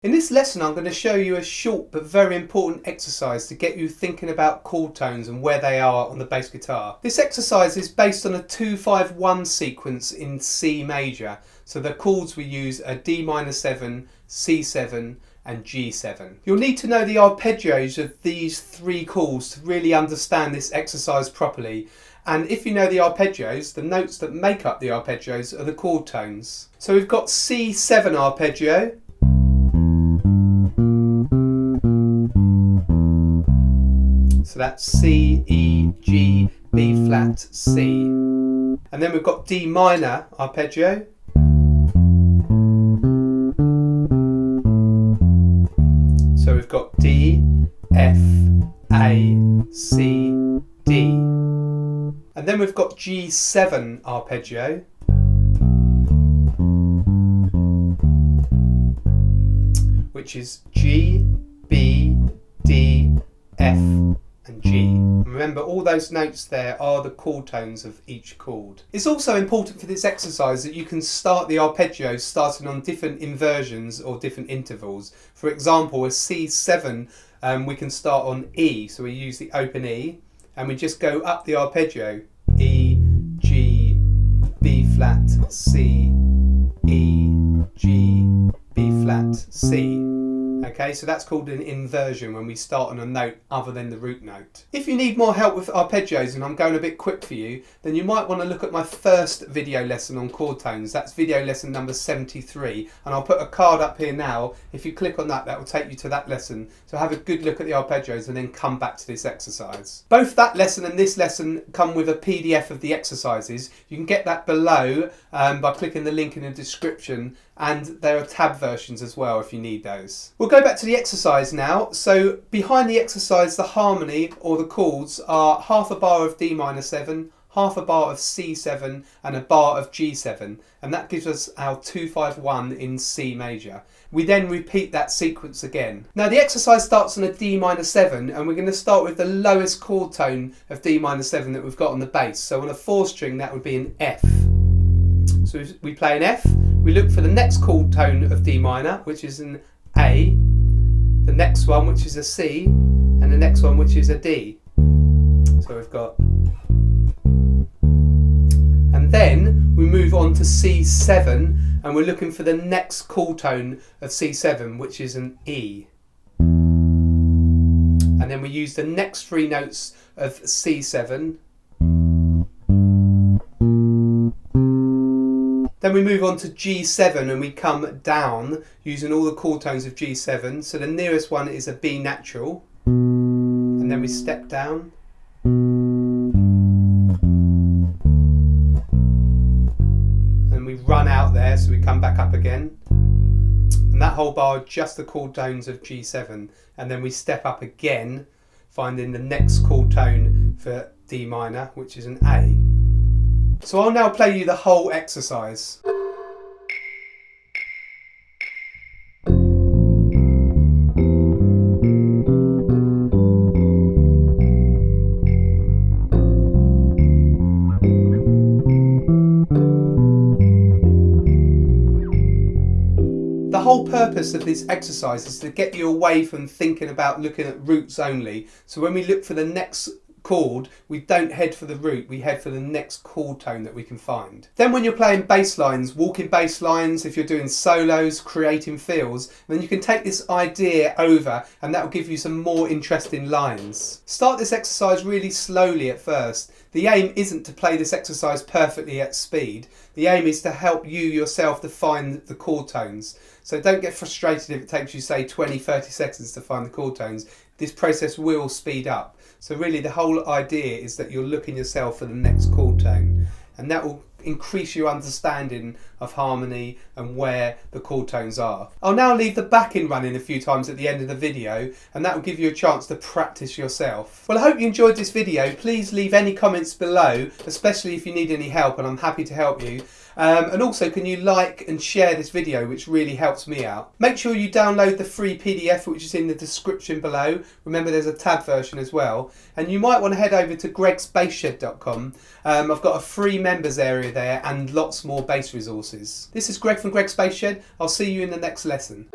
In this lesson I'm going to show you a short but very important exercise to get you thinking about chord tones and where they are on the bass guitar. This exercise is based on a 2-5-1 sequence in C major. So the chords we use are D minor 7, C7 and G7. You'll need to know the arpeggios of these three chords to really understand this exercise properly. And if you know the arpeggios, the notes that make up the arpeggios are the chord tones. So we've got C7 arpeggio. So that's C, E, G, B flat, C. And then we've got D minor arpeggio. So we've got D, F, A, C, D. And then we've got G7 arpeggio. Which is G, B, D, F and G. And remember, all those notes there are the chord tones of each chord. It's also important for this exercise that you can start the arpeggios starting on different inversions or different intervals. For example, a C7 we can start on E, so we use the open E and we just go up the arpeggio. E, G, B flat, C, E, G, B flat, C. Okay, so that's called an inversion when we start on a note other than the root note. If you need more help with arpeggios and I'm going a bit quick for you, then you might want to look at my first video lesson on chord tones. That's video lesson number 73, and I'll put a card up here now. If you click on that, that will take you to that lesson. So have a good look at the arpeggios and then come back to this exercise. Both that lesson and this lesson come with a PDF of the exercises. You can get that below by clicking the link in the description, and there are tab versions as well if you need those. We'll go back to the exercise now. So behind the exercise, the harmony or the chords are half a bar of D minor 7, half a bar of C7 and a bar of G7, and that gives us our 2-5-1 in C major. We then repeat that sequence again. Now the exercise starts on a D minor 7, and we're going to start with the lowest chord tone of D minor 7 that we've got on the bass. So on a 4 string that would be an F. So we play an F, we look for the next chord tone of D minor, which is an A, the next one which is a C, and the next one which is a D. So we've got, and then we move on to C7 and we're looking for the next chord tone of C7, which is an E. And then we use the next three notes of C7. Then we move on to G7 and we come down using all the chord tones of G7. So the nearest one is a B natural. And then we step down. And we run out there, so we come back up again. And that whole bar are just the chord tones of G7. And then we step up again, finding the next chord tone for D minor, which is an A. So I'll now play you the whole exercise. The whole purpose of this exercise is to get you away from thinking about looking at roots only. So when we look for the next chord, we don't head for the root, we head for the next chord tone that we can find. Then when you're playing bass lines, walking bass lines, if you're doing solos, creating fills, then you can take this idea over and that will give you some more interesting lines. Start this exercise really slowly at first. The aim isn't to play this exercise perfectly at speed. The aim is to help you yourself to find the chord tones. So don't get frustrated if it takes you, say, 20-30 seconds to find the chord tones. This process will speed up. So really the whole idea is that you're looking yourself for the next chord tone, and that will increase your understanding of harmony and where the chord tones are. I'll now leave the backing running a few times at the end of the video, and that will give you a chance to practice yourself. Well, I hope you enjoyed this video. Please leave any comments below, especially if you need any help, and I'm happy to help you. And also, can you like and share this video, which really helps me out. Make sure you download the free PDF, which is in the description below. Remember, there's a tab version as well. And you might want to head over to gregsbassshed.com. I've got a free members area there and lots more bass resources. This is Greg from Greg's Bass Shed. I'll see you in the next lesson.